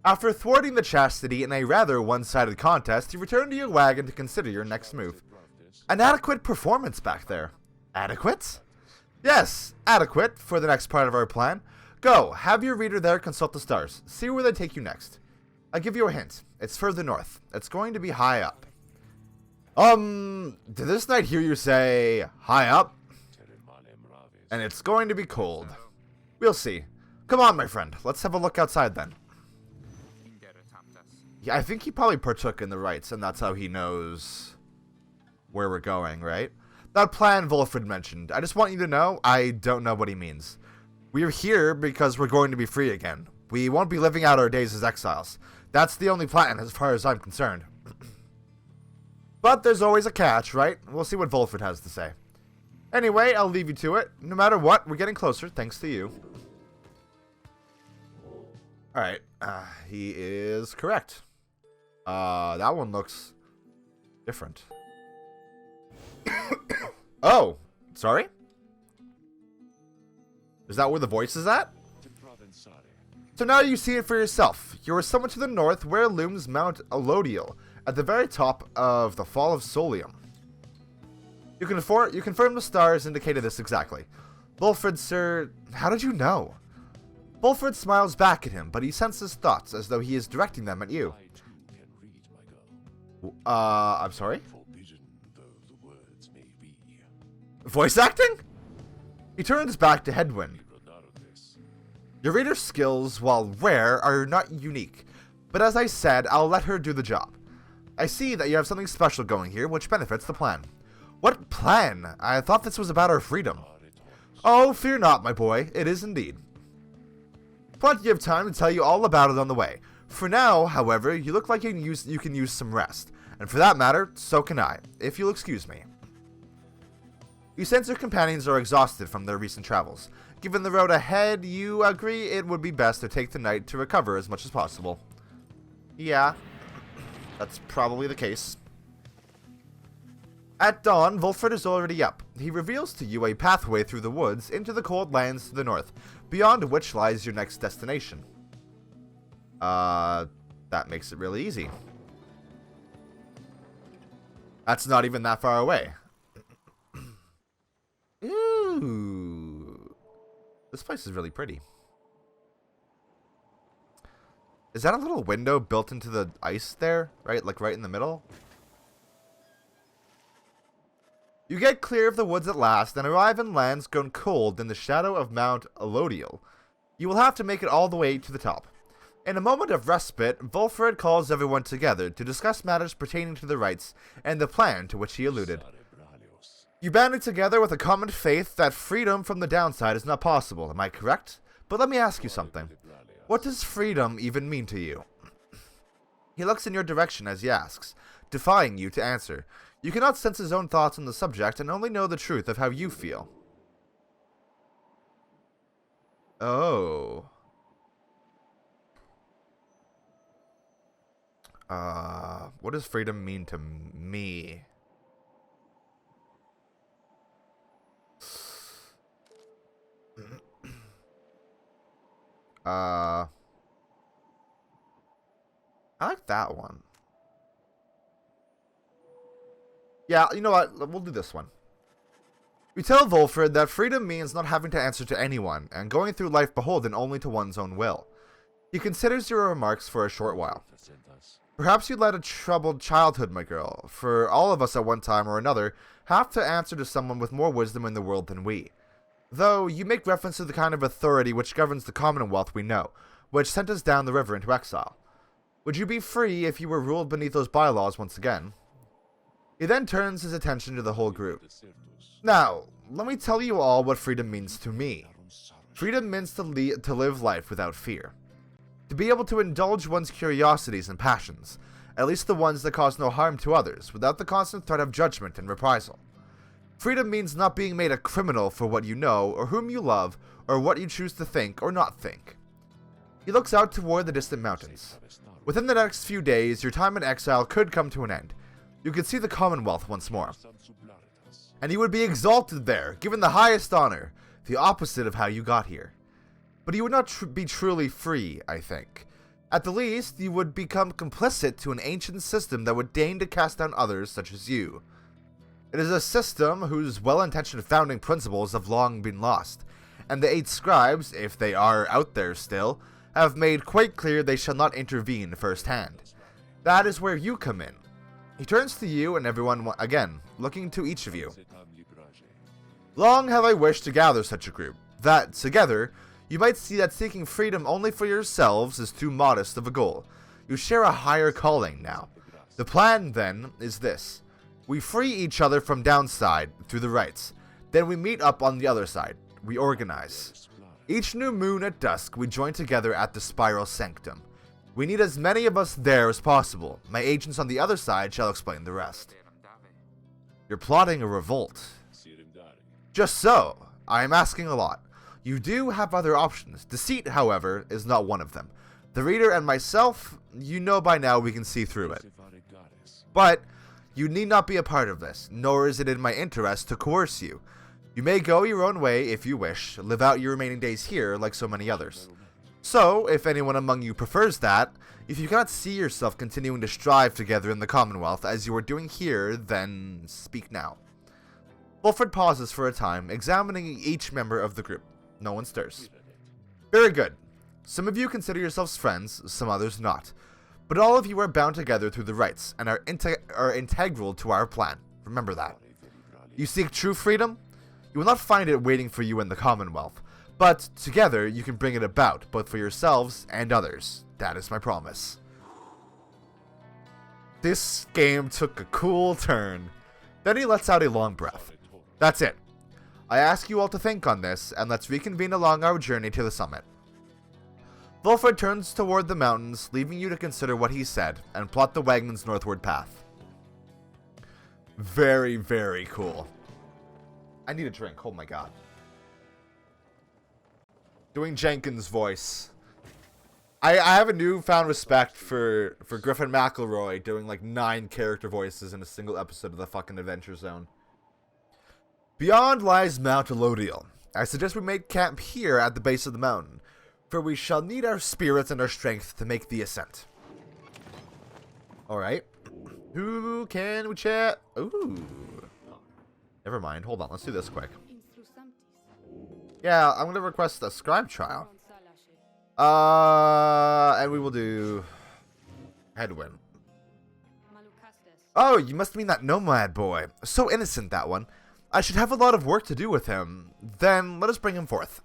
After thwarting the chastity in a rather one-sided contest, you return to your wagon to consider your next move. An adequate performance back there. Adequate? Yes, adequate for the next part of our plan. Go, have your reader there consult the stars. See where they take you next. I'll give you a hint. It's further north. It's going to be high up. Did this knight hear you say, high up? And it's going to be cold. We'll see. Come on, my friend. Let's have a look outside then. Yeah, I think he probably partook in the rites, and that's how he knows where we're going, right? That plan Wolfred mentioned. I just want you to know, I don't know what he means. We're here because we're going to be free again. We won't be living out our days as exiles. That's the only plan as far as I'm concerned. But there's always a catch, right? We'll see what Wolfred has to say. Anyway, I'll leave you to it. No matter what, we're getting closer, thanks to you. Alright, he is correct. That one looks different. Oh, sorry? Is that where the voice is at? So now you see it for yourself. You are somewhat to the north where looms Mount Elodial, at the very top of the Fall of Solium. You confirm the stars indicated this exactly. Wolfred, sir, how did you know? Wolfred smiles back at him, but he senses thoughts as though he is directing them at you. I'm sorry? Voice acting? He turns back to Hedwyn. Your reader's skills, while rare, are not unique, but as I said, I'll let her do the job. I see that you have something special going here, which benefits the plan. What plan? I thought this was about our freedom. Oh, fear not, my boy, it is indeed. Plenty of time to tell you all about it on the way. For now, however, you look like you can use some rest, and for that matter, so can I, if you'll excuse me. You sense your companions are exhausted from their recent travels. Given the road ahead, you agree it would be best to take the night to recover as much as possible. Yeah, that's probably the case. At dawn, Wolfred is already up. He reveals to you a pathway through the woods into the cold lands to the north, beyond which lies your next destination. That makes it really easy. That's not even that far away. Ooh. This place is really pretty. Is that a little window built into the ice there? Right? Like right in the middle? You get clear of the woods at last and arrive in lands grown cold in the shadow of Mount Elodial. You will have to make it all the way to the top. In a moment of respite, Wolfred calls everyone together to discuss matters pertaining to the rites and the plan to which he alluded. You banded together with a common faith that freedom from the downside is not possible, am I correct? But let me ask you something. What does freedom even mean to you? He looks in your direction as he asks, defying you to answer. You cannot sense his own thoughts on the subject and only know the truth of how you feel. Oh. What does freedom mean to me? I like that one. Yeah, you know what? We'll do this one. We tell Wolfred that freedom means not having to answer to anyone, and going through life beholden only to one's own will. He considers your remarks for a short while. Perhaps you led a troubled childhood, my girl, for all of us at one time or another have to answer to someone with more wisdom in the world than we. Though you make reference to the kind of authority which governs the commonwealth we know, which sent us down the river into exile. Would you be free if you were ruled beneath those bylaws once again? He then turns his attention to the whole group. Now, let me tell you all what freedom means to me. Freedom means to live life without fear. To be able to indulge one's curiosities and passions, at least the ones that cause no harm to others, without the constant threat of judgment and reprisal. Freedom means not being made a criminal for what you know, or whom you love, or what you choose to think or not think. He looks out toward the distant mountains. Within the next few days, your time in exile could come to an end. You could see the Commonwealth once more. And you would be exalted there, given the highest honor, the opposite of how you got here. But you would not be truly free, I think. At the least, you would become complicit to an ancient system that would deign to cast down others such as you. It is a system whose well-intentioned founding principles have long been lost, and the 8 scribes, if they are out there still, have made quite clear they shall not intervene firsthand. That is where you come in. He turns to you and everyone again, looking to each of you. Long have I wished to gather such a group, that, together, you might see that seeking freedom only for yourselves is too modest of a goal. You share a higher calling now. The plan, then, is this. We free each other from downside through the rites. Then we meet up on the other side. We organize. Each new moon at dusk, we join together at the Spiral Sanctum. We need as many of us there as possible. My agents on the other side shall explain the rest. You're plotting a revolt. Just so. I am asking a lot. You do have other options. Deceit, however, is not one of them. The reader and myself, you know by now we can see through it. But you need not be a part of this, nor is it in my interest to coerce you. You may go your own way if you wish, live out your remaining days here like so many others. So, if anyone among you prefers that, if you cannot see yourself continuing to strive together in the Commonwealth as you are doing here, then speak now. Wilfred pauses for a time, examining each member of the group. No one stirs. Very good. Some of you consider yourselves friends, some others not. But all of you are bound together through the rites, and are integral to our plan. Remember that. You seek true freedom? You will not find it waiting for you in the Commonwealth. But together you can bring it about, both for yourselves and others. That is my promise. This game took a cool turn. Then he lets out a long breath. That's it. I ask you all to think on this, and let's reconvene along our journey to the summit. Wilfred turns toward the mountains, leaving you to consider what he said, and plot the Wagman's northward path. Very, very cool. I need a drink, oh my god. Doing Jenkins' voice. I have a newfound respect for Griffin McElroy doing like 9 character voices in a single episode of the fucking Adventure Zone. Beyond lies Mount Elodial. I suggest we make camp here at the base of the mountain, for we shall need our spirits and our strength to make the ascent. Alright. Who can we chat? Ooh. Never mind. Hold on. Let's do this quick. Yeah, I'm going to request a scribe trial. And we will do Headwind. Oh, you must mean that nomad boy. So innocent, that one. I should have a lot of work to do with him. Then let us bring him forth.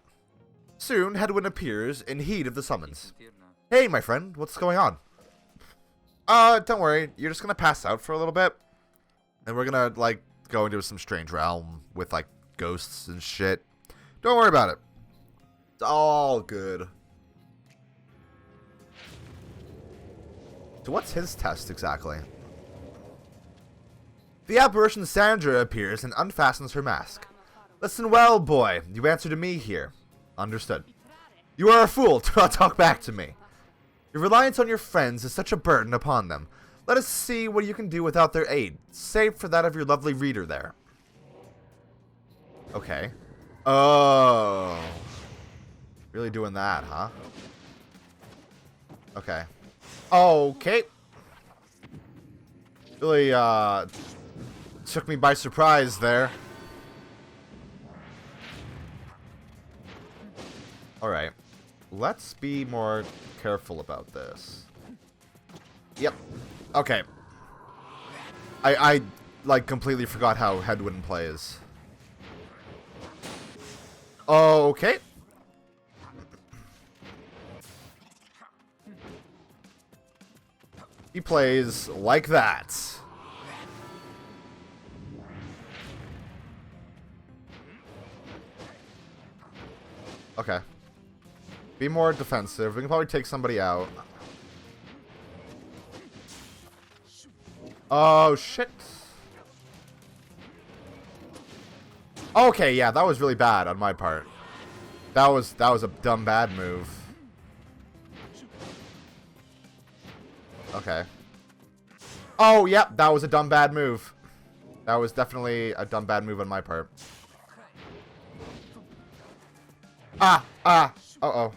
Soon, Headwind appears in heed of the summons. Hey, my friend, what's going on? Don't worry. You're just gonna pass out for a little bit. And we're gonna, like, go into some strange realm with, like, ghosts and shit. Don't worry about it. It's all good. So what's his test exactly? The apparition Sandra appears and unfastens her mask. Listen well, boy. You answer to me here. Understood. You are a fool. Do not talk back to me. Your reliance on your friends is such a burden upon them. Let us see what you can do without their aid, save for that of your lovely reader there. Okay. Oh. Really doing that, huh? Okay. Okay. Really, took me by surprise there. Alright. Let's be more careful about this. Yep. Okay. I like, completely forgot how Headwind plays. Okay. He plays like that. Okay. Be more defensive. We can probably take somebody out. Oh, shit. Okay, yeah, that was really bad on my part. That was a dumb bad move. Okay. Oh, yeah, that was a dumb bad move. That was definitely a dumb bad move on my part. Uh-oh.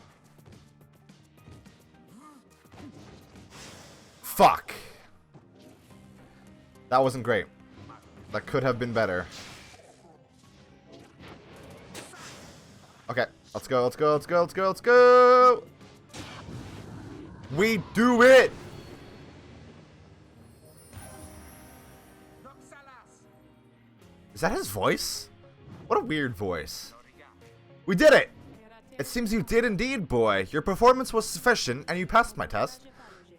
Fuck. That wasn't great. That could have been better. Okay, let's go, let's go, let's go, let's go, let's go! We do it! Is that his voice? What a weird voice. We did it! It seems you did indeed, boy. Your performance was sufficient, and you passed my test.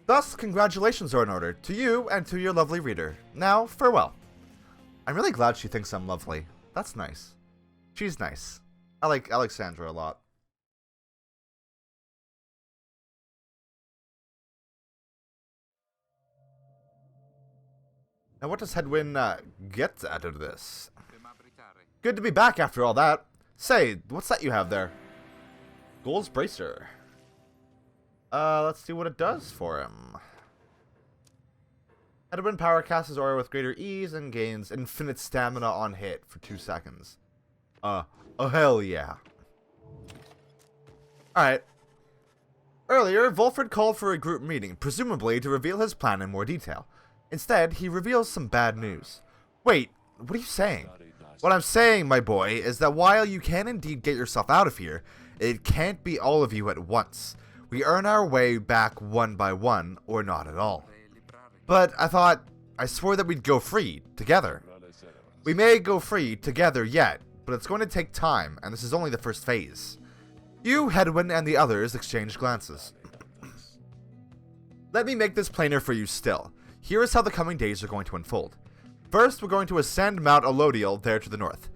Thus, congratulations are in order, to you and to your lovely reader. Now, farewell. I'm really glad she thinks I'm lovely. That's nice. She's nice. I like Sandra a lot. Now what does Hedwin get out of this? Good to be back after all that. Say, what's that you have there? Gold's Bracer. Let's see what it does for him. Hedwin power casts his aura with greater ease and gains infinite stamina on hit for 2 seconds. Oh hell yeah. Alright. Earlier, Volfred called for a group meeting, presumably to reveal his plan in more detail. Instead, he reveals some bad news. Wait, what are you saying? What I'm saying, my boy, is that while you can indeed get yourself out of here, it can't be all of you at once. We earn our way back one by one, or not at all. But I swore that we'd go free, together. We may go free together yet, but it's going to take time, and this is only the first phase. You, Hedwin, and the others exchange glances. Let me make this plainer for you still. Here is how the coming days are going to unfold. First, we're going to ascend Mount Elodiel there to the north.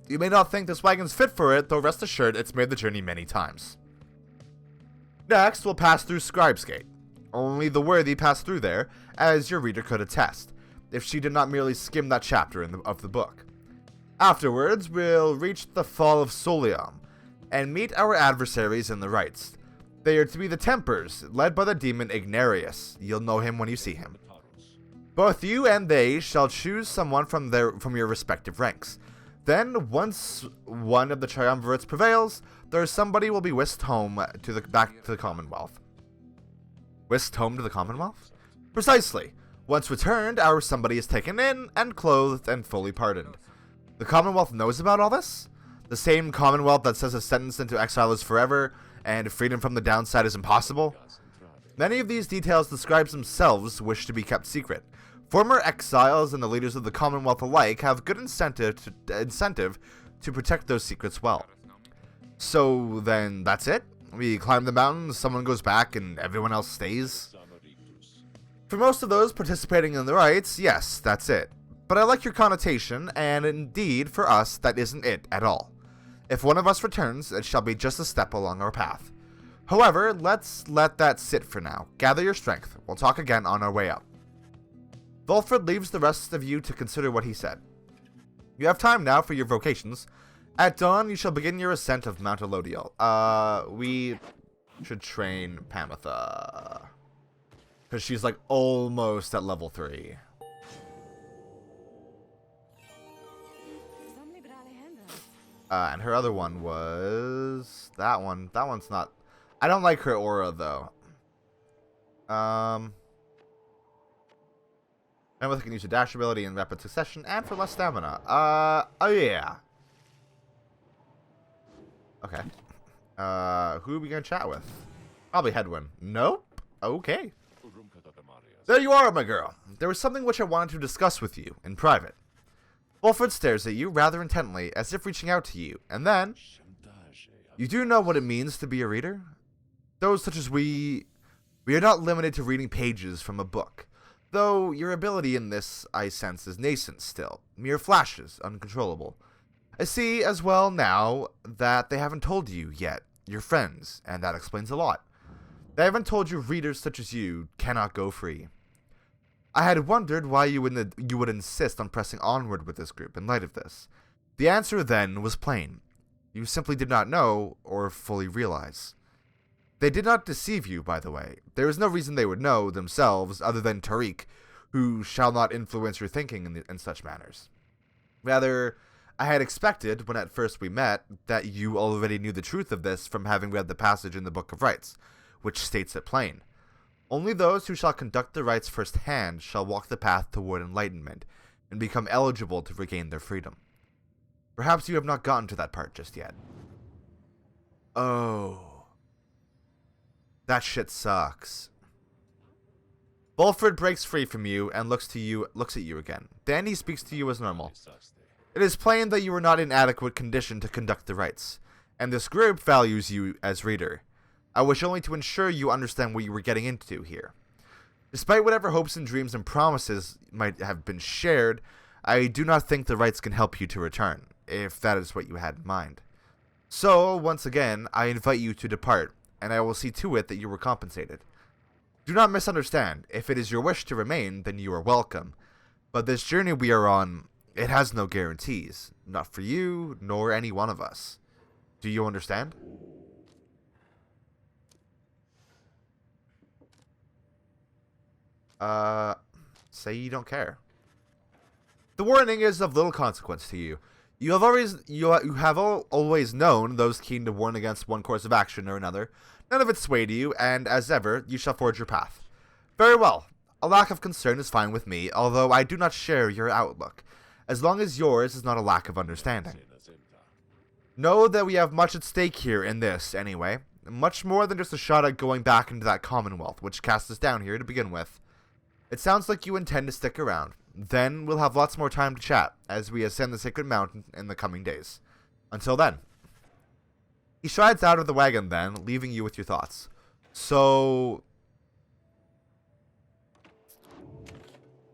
You may not think this wagon's fit for it, though rest assured it's made the journey many times. Next, we'll pass through Scribe's Gate. Only the worthy pass through there, as your reader could attest, if she did not merely skim that chapter of the book. Afterwards, we'll reach the Fall of Solium, and meet our adversaries in the rites. They are to be the Tempers, led by the demon Ignarius. You'll know him when you see him. Both you and they shall choose someone from your respective ranks. Then, once one of the triumvirates prevails, somebody will be whisked home back to the Commonwealth. Whisked home to the Commonwealth? Precisely. Once returned, our somebody is taken in and clothed and fully pardoned. The Commonwealth knows about all this? The same Commonwealth that says a sentence into exile is forever, and freedom from the downside is impossible? Many of these details the scribes themselves wish to be kept secret. Former exiles and the leaders of the Commonwealth alike have good incentive to protect those secrets well. So then that's it? We climb the mountain, someone goes back, and everyone else stays? For most of those participating in the rites, yes, that's it. But I like your connotation, and indeed, for us, that isn't it at all. If one of us returns, it shall be just a step along our path. However, let's let that sit for now. Gather your strength. We'll talk again on our way up. Volfred leaves the rest of you to consider what he said. You have time now for your vocations. At dawn, you shall begin your ascent of Mount Elodiel. We should train Pamitha. Because she's like almost at level 3. And her other one was that one. That one's not. I don't like her aura though. Pamitha can use a dash ability in rapid succession and for less stamina. Oh yeah. Okay. Who are we gonna chat with? Probably Hedwin. Nope. Okay. There you are, my girl. There was something which I wanted to discuss with you in private. Volfred stares at you rather intently, as if reaching out to you, and then... You do know what it means to be a reader? Those such as we are not limited to reading pages from a book. Though your ability in this, I sense, is nascent still. Mere flashes, uncontrollable. I see as well now that they haven't told you yet, your friends, and that explains a lot. They haven't told you readers such as you cannot go free. I had wondered why you would insist on pressing onward with this group in light of this. The answer then was plain. You simply did not know or fully realize. They did not deceive you, by the way. There is no reason they would know themselves other than Tariq, who shall not influence your thinking in such matters. Rather, I had expected, when at first we met, that you already knew the truth of this from having read the passage in the Book of Rites, which states it plain. Only those who shall conduct the rites firsthand shall walk the path toward enlightenment and become eligible to regain their freedom. Perhaps you have not gotten to that part just yet. Oh. That shit sucks. Volfred breaks free from you and looks at you again. Then he speaks to you as normal. It is plain that you are not in adequate condition to conduct the rites, and this group values you as reader. I wish only to ensure you understand what you were getting into here. Despite whatever hopes and dreams and promises might have been shared, I do not think the rites can help you to return, if that is what you had in mind. So, once again, I invite you to depart, and I will see to it that you are compensated. Do not misunderstand. If it is your wish to remain, then you are welcome. But this journey we are on, it has no guarantees. Not for you, nor any one of us. Do you understand? Say you don't care. The warning is of little consequence to you. You have always known those keen to warn against one course of action or another. None of it swayed you, and as ever, you shall forge your path. Very well. A lack of concern is fine with me, although I do not share your outlook, as long as yours is not a lack of understanding. Know that we have much at stake here in this, anyway. Much more than just a shot at going back into that Commonwealth, which cast us down here to begin with. It sounds like you intend to stick around. Then we'll have lots more time to chat, as we ascend the Sacred Mountain in the coming days. Until then. He strides out of the wagon then, leaving you with your thoughts. So...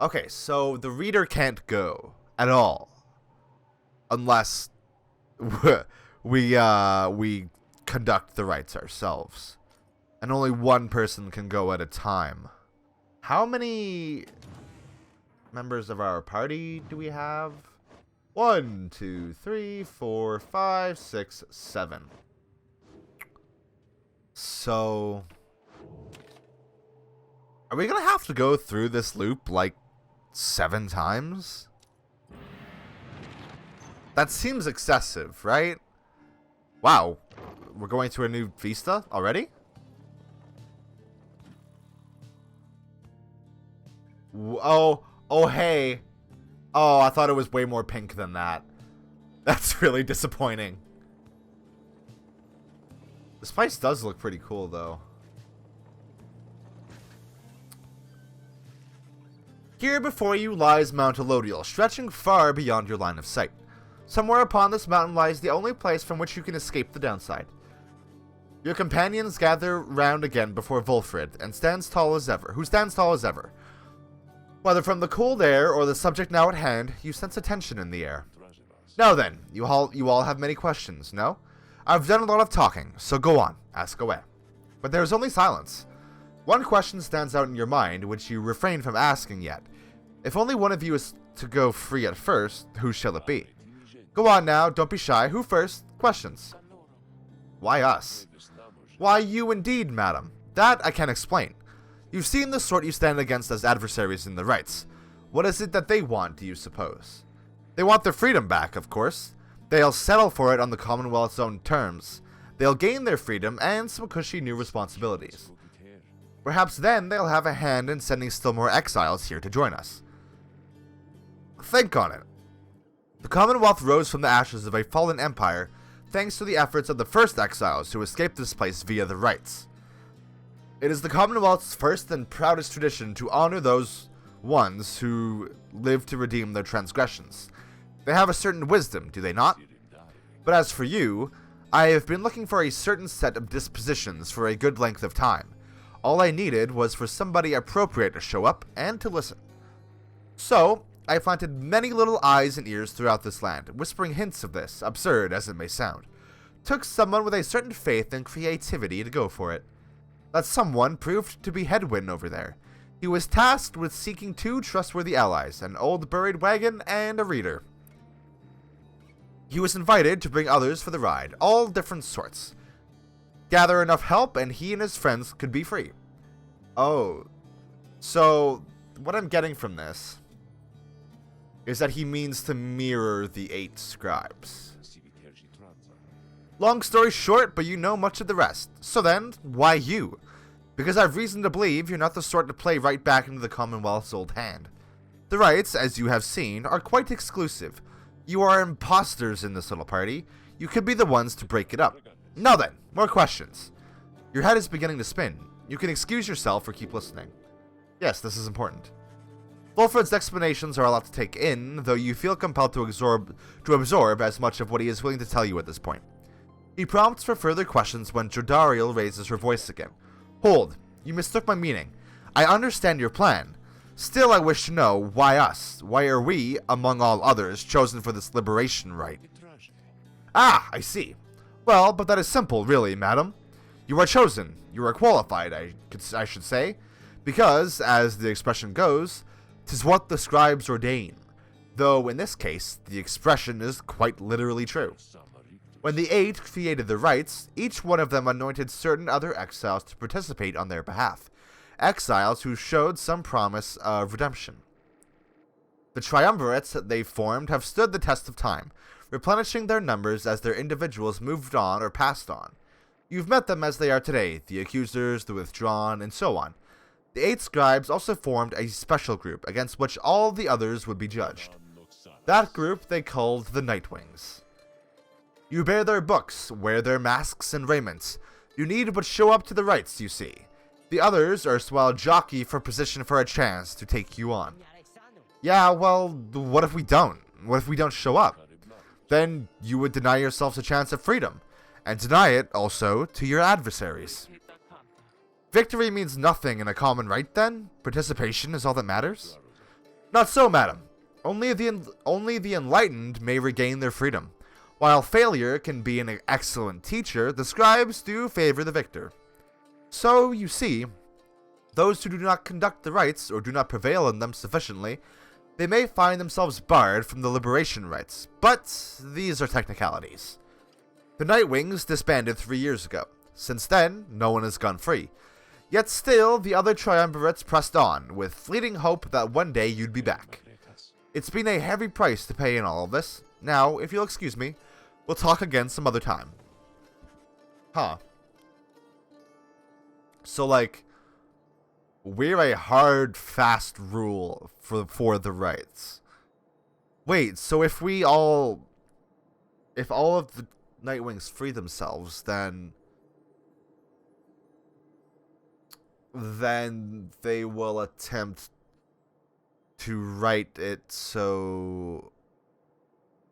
Okay, so the reader can't go at all. Unless we conduct the rites ourselves. And only one person can go at a time. How many members of our party do we have? 1, 2, 3, 4, 5, 6, 7. So, are we gonna have to go through this loop like 7 times? That seems excessive, right? Wow, we're going to a new Vista already? Oh, hey. Oh, I thought it was way more pink than that. That's really disappointing. This place does look pretty cool, though. Here before you lies Mount Elodial, stretching far beyond your line of sight. Somewhere upon this mountain lies the only place from which you can escape the downside. Your companions gather round again before Volfred, and who stands tall as ever. Whether from the cold air or the subject now at hand, you sense a tension in the air. Now then, you all have many questions, no? I've done a lot of talking, so go on, ask away. But there is only silence. One question stands out in your mind, which you refrain from asking yet. If only one of you is to go free at first, who shall it be? Go on now, don't be shy. Who first? Questions. Why us? Why you indeed, madam. That I can explain. You've seen the sort you stand against as adversaries in the rites. What is it that they want, do you suppose? They want their freedom back, of course. They'll settle for it on the Commonwealth's own terms. They'll gain their freedom and some cushy new responsibilities. Perhaps then they'll have a hand in sending still more exiles here to join us. Think on it. The Commonwealth rose from the ashes of a fallen empire thanks to the efforts of the first exiles who escaped this place via the rites. It is the Commonwealth's first and proudest tradition to honor those ones who live to redeem their transgressions. They have a certain wisdom, do they not? But as for you, I have been looking for a certain set of dispositions for a good length of time. All I needed was for somebody appropriate to show up and to listen. So, I planted many little eyes and ears throughout this land, whispering hints of this, absurd as it may sound. Took someone with a certain faith and creativity to go for it. That someone proved to be Headwind over there. He was tasked with seeking 2 trustworthy allies, an old buried wagon and a reader. He was invited to bring others for the ride, all different sorts. Gather enough help and he and his friends could be free. Oh, so what I'm getting from this is that he means to mirror the 8 scribes. Long story short, but you know much of the rest. So then, why you? because I've reason to believe you're not the sort to play right back into the Commonwealth's old hand. The rights, as you have seen, are quite exclusive. You are imposters in this little party. You could be the ones to break it up. Now then, more questions. Your head is beginning to spin. You can excuse yourself or keep listening. Yes, this is important. Wolfred's explanations are a lot to take in, though you feel compelled to absorb as much of what he is willing to tell you at this point. He prompts for further questions when Jodariel raises her voice again. Hold, you mistook my meaning. I understand your plan. Still, I wish to know, why us? Why are we, among all others, chosen for this liberation rite? Ah, I see. Well, but that is simple, really, madam. You are chosen. You are qualified, I should say. Because, as the expression goes, 'tis what the scribes ordain. Though, in this case, the expression is quite literally true. When the Eight created the rites, each one of them anointed certain other exiles to participate on their behalf. Exiles who showed some promise of redemption. The triumvirates that they formed have stood the test of time, replenishing their numbers as their individuals moved on or passed on. You've met them as they are today, the accusers, the withdrawn, and so on. The 8 scribes also formed a special group against which all the others would be judged. That group they called the Nightwings. You bear their books, wear their masks and raiments. You need but show up to the rites, you see. The others erstwhile jockey for position for a chance to take you on. Yeah, well, what if we don't? What if we don't show up? Then you would deny yourselves a chance at freedom, and deny it, also, to your adversaries. Victory means nothing in a common right, then? Participation is all that matters? Not so, madam. Only the enlightened may regain their freedom. While failure can be an excellent teacher, the scribes do favor the victor. So, you see, those who do not conduct the rites, or do not prevail in them sufficiently, they may find themselves barred from the liberation rites, but these are technicalities. The Nightwings disbanded 3 years ago. Since then, no one has gone free. Yet still, the other triumvirates pressed on, with fleeting hope that one day you'd be back. It's been a heavy price to pay in all of this. Now, if you'll excuse me, we'll talk again some other time. Huh. So, like, we're a hard, fast rule for the rights. Wait, so if all of the Nightwings free themselves, then they will attempt to write it so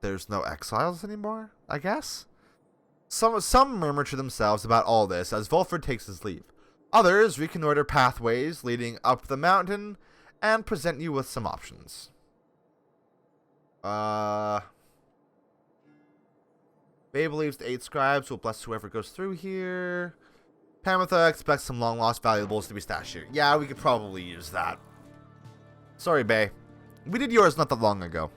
there's no exiles anymore, I guess? Some murmur to themselves about all this as Volfred takes his leave. Others reconnoiter pathways leading up the mountain and present you with some options. Bay believes the 8 scribes will bless whoever goes through here. Pamitha expects some long-lost valuables to be stashed here. Yeah, we could probably use that. Sorry, Bay. We did yours not that long ago.